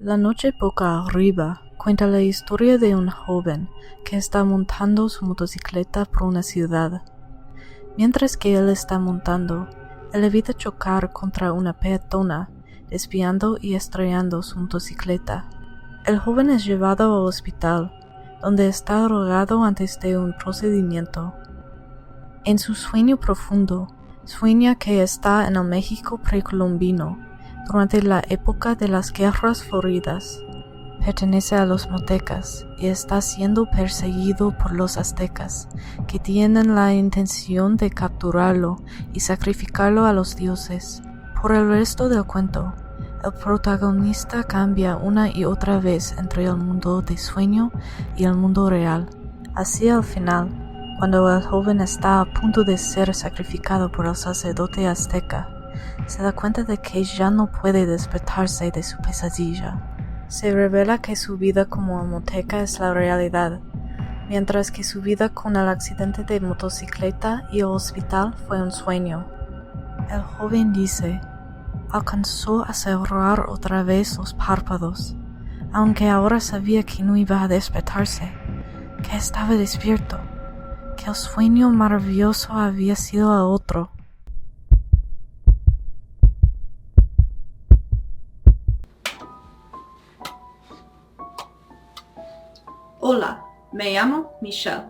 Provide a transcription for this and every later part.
La noche boca arriba cuenta la historia de un joven que está montando su motocicleta por una ciudad. Mientras que él está montando, él evita chocar contra una peatona, desviando y estrellando su motocicleta. El joven es llevado al hospital, donde está drogado antes de un procedimiento. En su sueño profundo, sueña que está en el México precolombino, durante la época de las guerras floridas. Pertenece a los motecas y está siendo perseguido por los aztecas, que tienen la intención de capturarlo y sacrificarlo a los dioses. Por el resto del cuento, el protagonista cambia una y otra vez entre el mundo de sueño y el mundo real. Así al final, cuando el joven está a punto de ser sacrificado por el sacerdote azteca, se da cuenta de que ya no puede despertarse de su pesadilla. Se revela que su vida como moteca es la realidad, mientras que su vida con el accidente de motocicleta y el hospital fue un sueño. El joven dice: alcanzó a cerrar otra vez los párpados, aunque ahora sabía que no iba a despertarse, que estaba despierto, que el sueño maravilloso había sido el otro. Hola, me llamo Michelle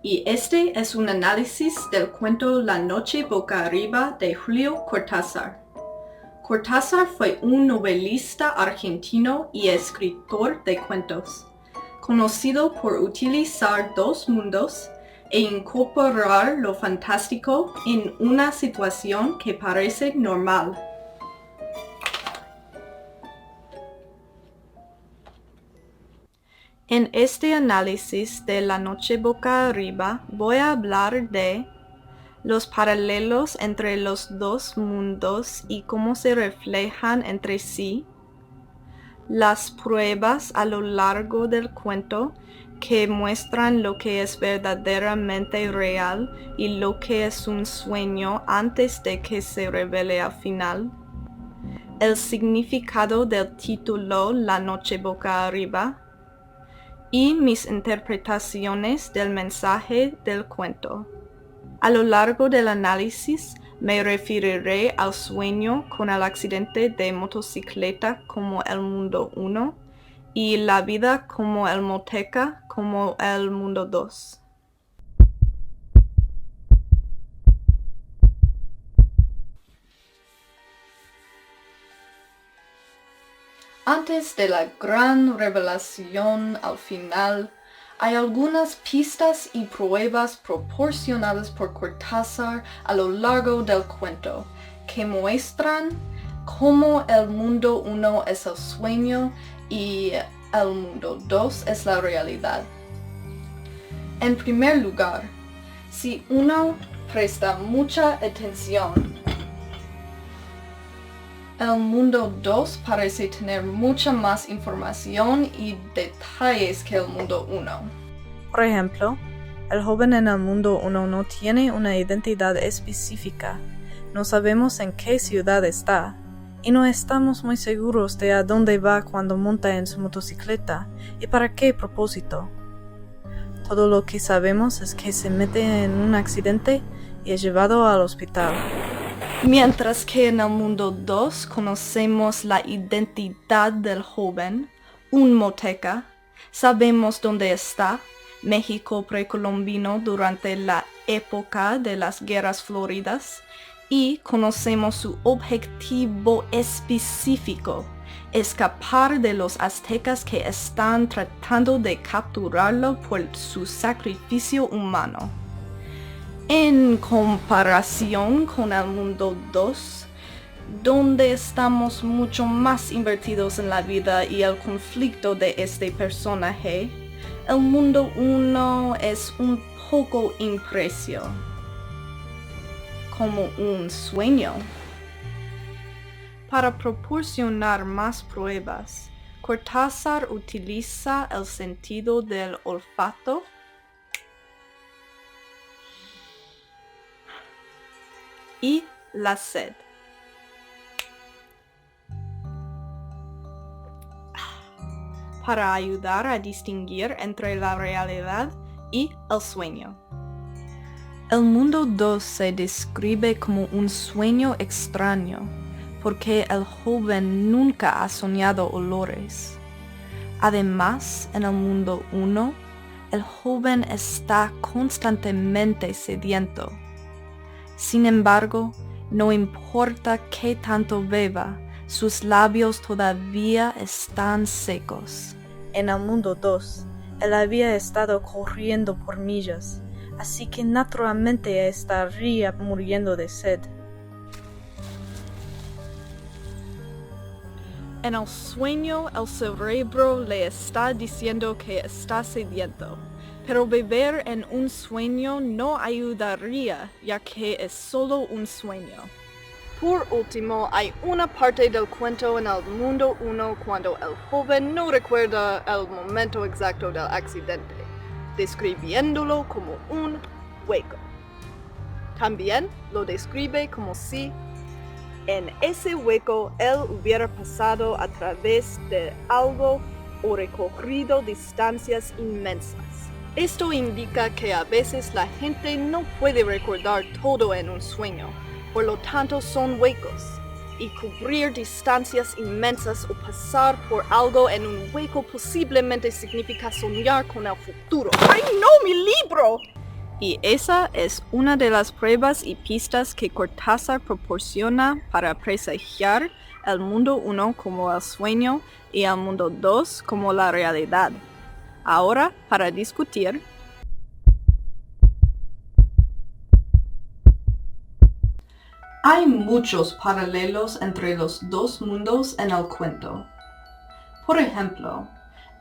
y este es un análisis del cuento La noche boca arriba de Julio Cortázar. Cortázar fue un novelista argentino y escritor de cuentos, conocido por utilizar dos mundos e incorporar lo fantástico en una situación que parece normal. En este análisis de La noche boca arriba voy a hablar de los paralelos entre los dos mundos y cómo se reflejan entre sí, las pruebas a lo largo del cuento que muestran lo que es verdaderamente real y lo que es un sueño antes de que se revele al final, el significado del título La noche boca arriba, y mis interpretaciones del mensaje del cuento. A lo largo del análisis me referiré al sueño con el accidente de motocicleta como el mundo 1 y la vida como el moteca como el mundo 2. Antes de la gran revelación al final, hay algunas pistas y pruebas proporcionadas por Cortázar a lo largo del cuento, que muestran cómo el mundo 1 es el sueño y el mundo 2 es la realidad. En primer lugar, si uno presta mucha atención, el mundo 2 parece tener mucha más información y detalles que el mundo 1. Por ejemplo, el joven en el mundo 1 no tiene una identidad específica, no sabemos en qué ciudad está, y no estamos muy seguros de a dónde va cuando monta en su motocicleta y para qué propósito. Todo lo que sabemos es que se mete en un accidente y es llevado al hospital. Mientras que en el mundo 2 conocemos la identidad del joven, un moteca, sabemos dónde está, México precolombino durante la época de las guerras floridas, y conocemos su objetivo específico, escapar de los aztecas que están tratando de capturarlo por su sacrificio humano. En comparación con el mundo 2, donde estamos mucho más invertidos en la vida y el conflicto de este personaje, el mundo 1 es un poco imprecio, como un sueño. Para proporcionar más pruebas, Cortázar utiliza el sentido del olfato y la sed. para ayudar a distinguir entre la realidad y el sueño. El mundo 2 se describe como un sueño extraño, porque el joven nunca ha soñado olores. Además, en el mundo 1, el joven está constantemente sediento. Sin embargo, no importa qué tanto beba, sus labios todavía están secos. En el mundo 2, él había estado corriendo por millas, así que naturalmente estaría muriendo de sed. En el sueño, el cerebro le está diciendo que está sediento, pero beber en un sueño no ayudaría, ya que es solo un sueño. Por último, hay una parte del cuento en el mundo 1 cuando el joven no recuerda el momento exacto del accidente, describiéndolo como un hueco. También lo describe como si en ese hueco él hubiera pasado a través de algo o recorrido distancias inmensas. Esto indica que a veces la gente no puede recordar todo en un sueño, por lo tanto son huecos, y cubrir distancias inmensas o pasar por algo en un hueco posiblemente significa soñar con el futuro. ¡Ay no, mi libro! Y esa es una de las pruebas y pistas que Cortázar proporciona para presagiar el mundo 1 como el sueño y el mundo 2 como la realidad. Ahora, para discutir, hay muchos paralelos entre los dos mundos en el cuento. Por ejemplo,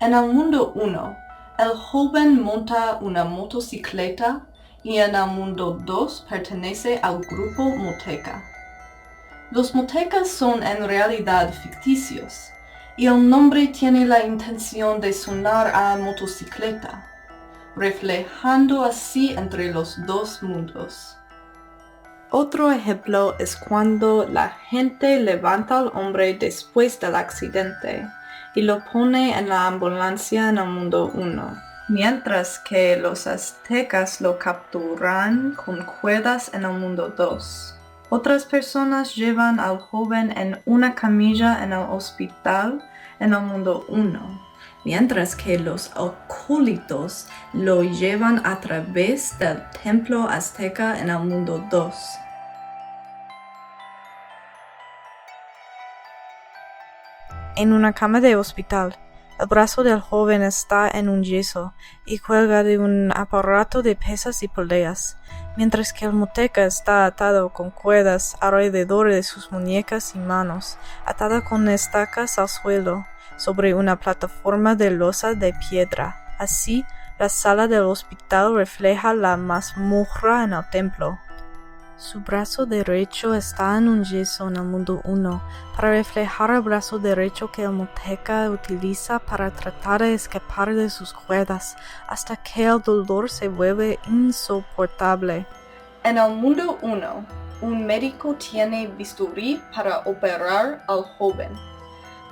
en el mundo 1, el joven monta una motocicleta y en el mundo 2 pertenece al grupo Moteca. Los Motecas son en realidad ficticios y el nombre tiene la intención de sonar a motocicleta, reflejando así entre los dos mundos. Otro ejemplo es cuando la gente levanta al hombre después del accidente y lo pone en la ambulancia en el mundo 1, mientras que los aztecas lo capturan con cuerdas en el mundo 2. Otras personas llevan al joven en una camilla en el hospital en el mundo 1, mientras que los acólitos lo llevan a través del templo azteca en el mundo 2. En una cama de hospital, el brazo del joven está en un yeso y cuelga de un aparato de pesas y poleas, mientras que el Moteca está atado con cuerdas alrededor de sus muñecas y manos, atado con estacas al suelo, sobre una plataforma de losa de piedra. Así, la sala del hospital refleja la mazmorra en el templo. Su brazo derecho está en un yeso en el mundo 1 para reflejar el brazo derecho que el Moteca utiliza para tratar de escapar de sus cuerdas hasta que el dolor se vuelve insoportable. En el mundo 1, un médico tiene bisturí para operar al joven,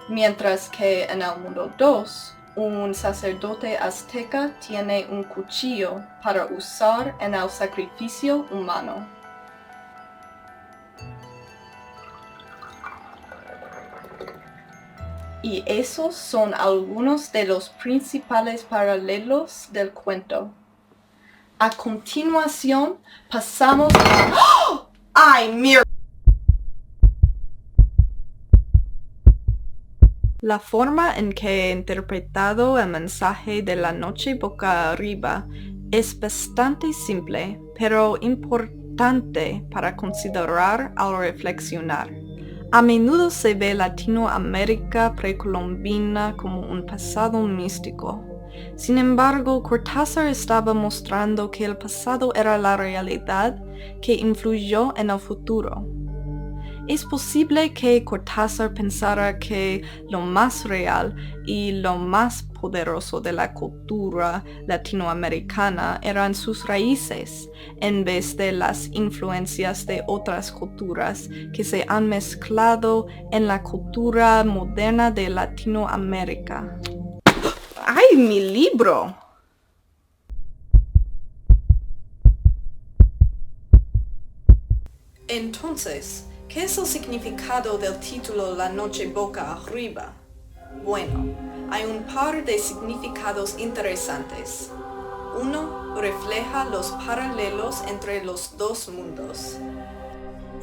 mientras que en el mundo 2, un sacerdote azteca tiene un cuchillo para usar en el sacrificio humano. Y esos son algunos de los principales paralelos del cuento. A continuación, pasamos a... ¡Oh! ¡Ay, mierda! La forma en que he interpretado el mensaje de la noche boca arriba es bastante simple, pero importante para considerar al reflexionar. A menudo se ve Latinoamérica precolombina como un pasado místico. Sin embargo, Cortázar estaba mostrando que el pasado era la realidad que influyó en el futuro. Es posible que Cortázar pensara que lo más real y lo más poderoso de la cultura latinoamericana eran sus raíces, en vez de las influencias de otras culturas que se han mezclado en la cultura moderna de Latinoamérica. ¡Ay, mi libro! Entonces, ¿qué es el significado del título La noche boca arriba? Bueno, hay un par de significados interesantes. Uno, refleja los paralelos entre los dos mundos.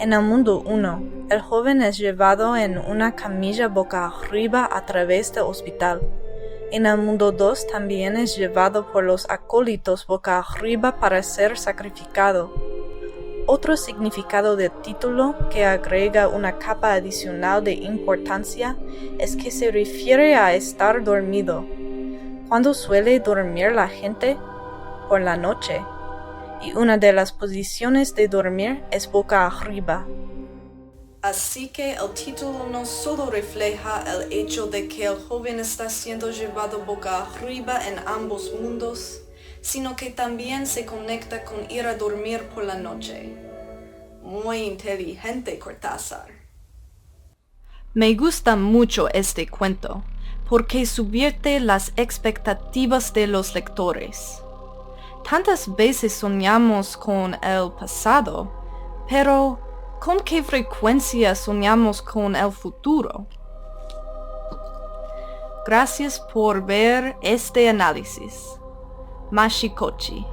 En el mundo 1, el joven es llevado en una camilla boca arriba a través del hospital. En el mundo 2 también es llevado por los acólitos boca arriba para ser sacrificado. Otro significado del título, que agrega una capa adicional de importancia, es que se refiere a estar dormido. ¿Cuándo suele dormir la gente? Por la noche. Y una de las posiciones de dormir es boca arriba. Así que el título no solo refleja el hecho de que el joven está siendo llevado boca arriba en ambos mundos, sino que también se conecta con ir a dormir por la noche. Muy inteligente, Cortázar. Me gusta mucho este cuento, porque subvierte las expectativas de los lectores. Tantas veces soñamos con el pasado, pero ¿con qué frecuencia soñamos con el futuro? Gracias por ver este análisis. Mashikochi.